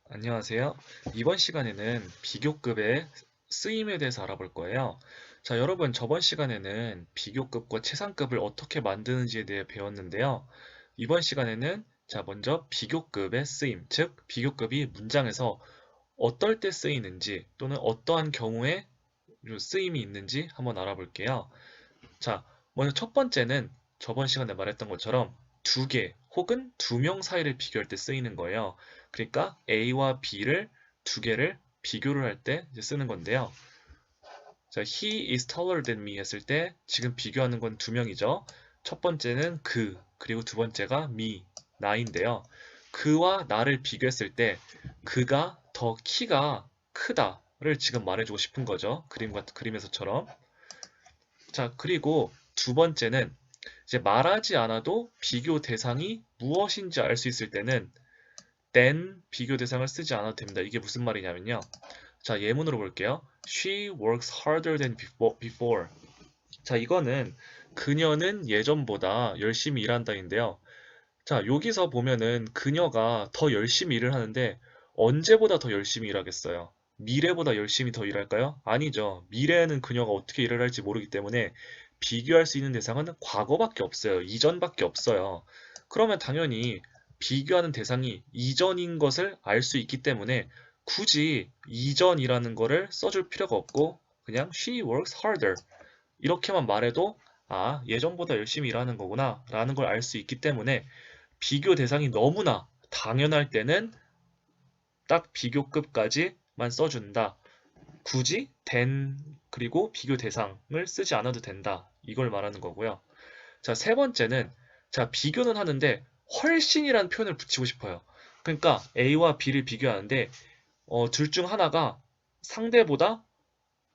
안녕하세요. 이번 시간에는 비교급의 쓰임에 대해서 알아볼 거예요. 자, 여러분, 저번 시간에는 비교급과 최상급을 어떻게 만드는지에 대해 배웠는데요. 이번 시간에는 먼저 비교급의 쓰임, 즉, 비교급이 문장에서 어떨 때 쓰이는지 또는 어떠한 경우에 쓰임이 있는지 한번 알아볼게요. 자, 먼저 첫 번째는 저번 시간에 말했던 것처럼 두 개 혹은 두 명 사이를 비교할 때 쓰이는 거예요. 그러니까 A와 B를 두 개를 비교를 할 때 쓰는 건데요. 자, he is taller than me 했을 때 지금 비교하는 건 두 명이죠. 첫 번째는 그리고 두 번째가 me, 나인데요. 그와 나를 비교했을 때 그가 더 키가 크다를 지금 말해주고 싶은 거죠. 그림에서처럼. 자, 그리고 두 번째는 이제 말하지 않아도 비교 대상이 무엇인지 알 수 있을 때는 than 비교 대상을 쓰지 않아도 됩니다. 이게 무슨 말이냐면요. 자, 예문으로 볼게요. She works harder than before. 자, 이거는 그녀는 예전보다 열심히 일한다인데요. 자, 여기서 보면은 그녀가 더 열심히 일을 하는데 언제보다 더 열심히 일하겠어요? 미래보다 열심히 더 일할까요? 아니죠. 미래에는 그녀가 어떻게 일을 할지 모르기 때문에 비교할 수 있는 대상은 과거밖에 없어요. 이전밖에 없어요. 그러면 당연히 비교하는 대상이 이전인 것을 알 수 있기 때문에 굳이 이전이라는 거를 써줄 필요가 없고 그냥 she works harder 이렇게만 말해도 아, 예전보다 열심히 일하는 거구나 라는 걸 알 수 있기 때문에 비교 대상이 너무나 당연할 때는 딱 비교급까지만 써준다. 굳이 than 그리고 비교 대상을 쓰지 않아도 된다. 이걸 말하는 거고요. 자, 세 번째는 비교는 하는데 훨씬이라는 표현을 붙이고 싶어요. 그러니까 A와 B를 비교하는데 둘 중 하나가 상대보다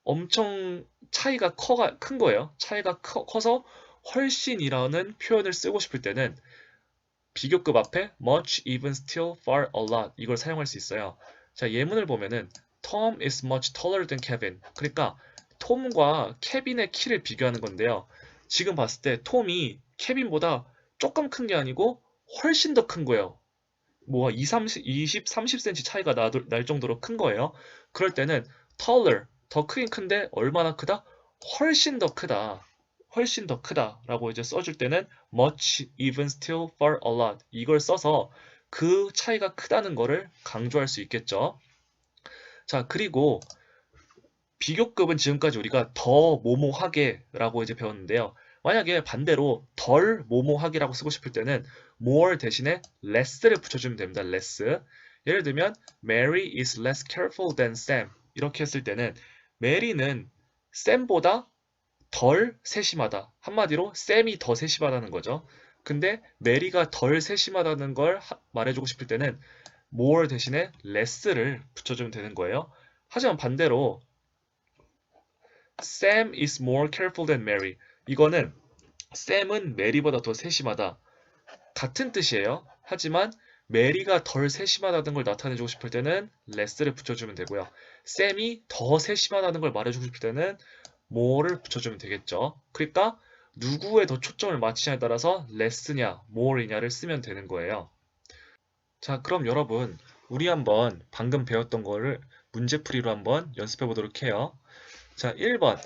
엄청 차이가 큰 거예요. 차이가 커서 훨씬이라는 표현을 쓰고 싶을 때는 비교급 앞에 much, even, still, far, a lot 이걸 사용할 수 있어요. 자, 예문을 보면은 Tom is much taller than Kevin. 그러니까 톰과 케빈의 키를 비교하는 건데요. 지금 봤을 때 톰이 케빈보다 조금 큰 게 아니고 훨씬 더 큰 거예요. 뭐 20, 30cm 차이가 날 정도로 큰 거예요. 그럴 때는 taller, 더 크긴 큰데 얼마나 크다? 훨씬 더 크다. 훨씬 더 크다라고 이제 써줄 때는 much, even, still, far, a lot 이걸 써서 그 차이가 크다는 거를 강조할 수 있겠죠. 자, 그리고 비교급은 지금까지 우리가 더 모모하게라고 이제 배웠는데요. 만약에 반대로 덜 모모하게라고 쓰고 싶을 때는 more 대신에 less를 붙여주면 됩니다. less. 예를 들면 Mary is less careful than Sam. 이렇게 했을 때는 메리는 샘보다 덜 세심하다. 한마디로 샘이 더 세심하다는 거죠. 근데 메리가 덜 세심하다는 걸 말해주고 싶을 때는 more 대신에 less를 붙여주면 되는 거예요. 하지만 반대로 Sam is more careful than Mary. 이거는 샘은 메리보다 더 세심하다. 같은 뜻이에요. 하지만 메리가 덜 세심하다는 걸 나타내주고 싶을 때는 less를 붙여주면 되고요. 샘이 더 세심하다는 걸 말해주고 싶을 때는 more를 붙여주면 되겠죠. 그러니까 누구에 더 초점을 맞추냐에 따라서 less냐, more이냐를 쓰면 되는 거예요. 자, 그럼 여러분, 우리 한번 방금 배웠던 거를 문제풀이로 한번 연습해 보도록 해요. 자, 1번.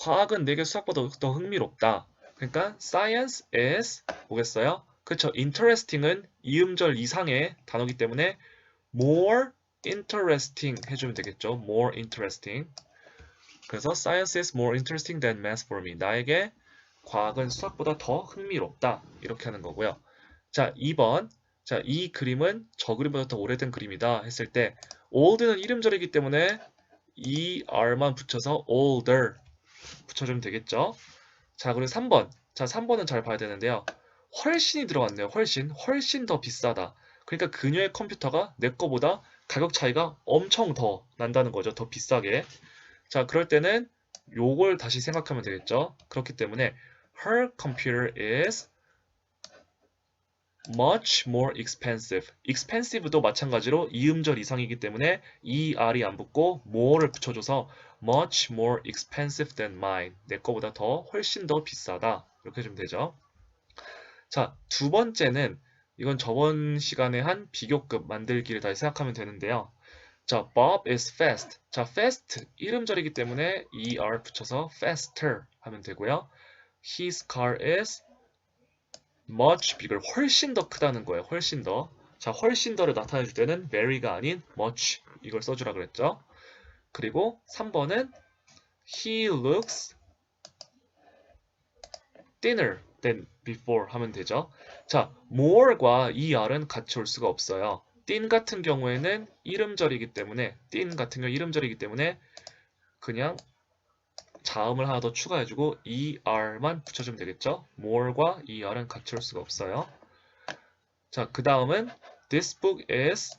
과학은 내게 수학보다 더 흥미롭다. 그러니까 science is 뭐겠어요? 그쵸? interesting은 이음절 이상의 단어이기 때문에 more interesting 해주면 되겠죠? more interesting. 그래서 science is more interesting than math for me. 나에게 과학은 수학보다 더 흥미롭다. 이렇게 하는 거고요. 자, 2번. 자, 이 그림은 저 그림보다 더 오래된 그림이다 했을 때 old는 이름절이기 때문에 er만 붙여서 older 붙여주면 되겠죠. 자, 그리고 3번. 자, 3번은 잘 봐야 되는데요. 훨씬이 들어갔네요. 훨씬 더 비싸다. 그러니까 그녀의 컴퓨터가 내 거보다 가격 차이가 엄청 더 난다는 거죠. 더 비싸게. 자, 그럴 때는 요걸 다시 생각하면 되겠죠. 그렇기 때문에 her computer is much more expensive. expensive도 마찬가지로 이음절 이상이기 때문에 er이 안 붙고 more를 붙여줘서 much more expensive than mine. 내 거보다 훨씬 더 비싸다. 이렇게 해주면 되죠. 자, 두 번째는 이건 저번 시간에 한 비교급 만들기를 다시 생각하면 되는데요. 자, Bob is fast. 자, fast 이름절이기 때문에 er 붙여서 faster 하면 되고요. His car is much bigger. 훨씬 더 크다는 거예요. 훨씬 더. 자, 훨씬 더를 나타내 줄 때는 very가 아닌 much 이걸 써주라 그랬죠. 그리고 3번은 he looks thinner than before 하면 되죠. 자, more과 er은 같이 올 수가 없어요. thin 같은 경우에는 이름절이기 때문에 thin 같은 경우 이름절이기 때문에 그냥 자음을 하나 더 추가해주고 er만 붙여주면 되겠죠. more과 er은 같이 올 수가 없어요. 자, 그 다음은 this book is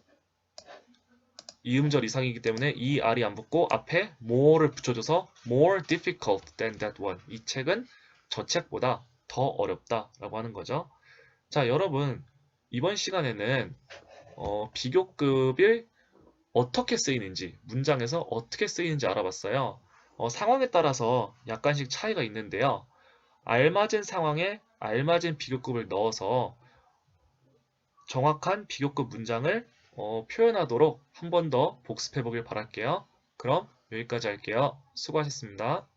이음절 이상이기 때문에 er이 안 붙고 앞에 more를 붙여줘서 more difficult than that one. 이 책은 저 책보다 더 어렵다 라고 하는 거죠. 자, 여러분 이번 시간에는 비교급이 어떻게 쓰이는지, 문장에서 어떻게 쓰이는지 알아봤어요. 상황에 따라서 약간씩 차이가 있는데요. 알맞은 상황에 알맞은 비교급을 넣어서 정확한 비교급 문장을 표현하도록 한 번 더 복습해 보길 바랄게요. 그럼 여기까지 할게요. 수고하셨습니다.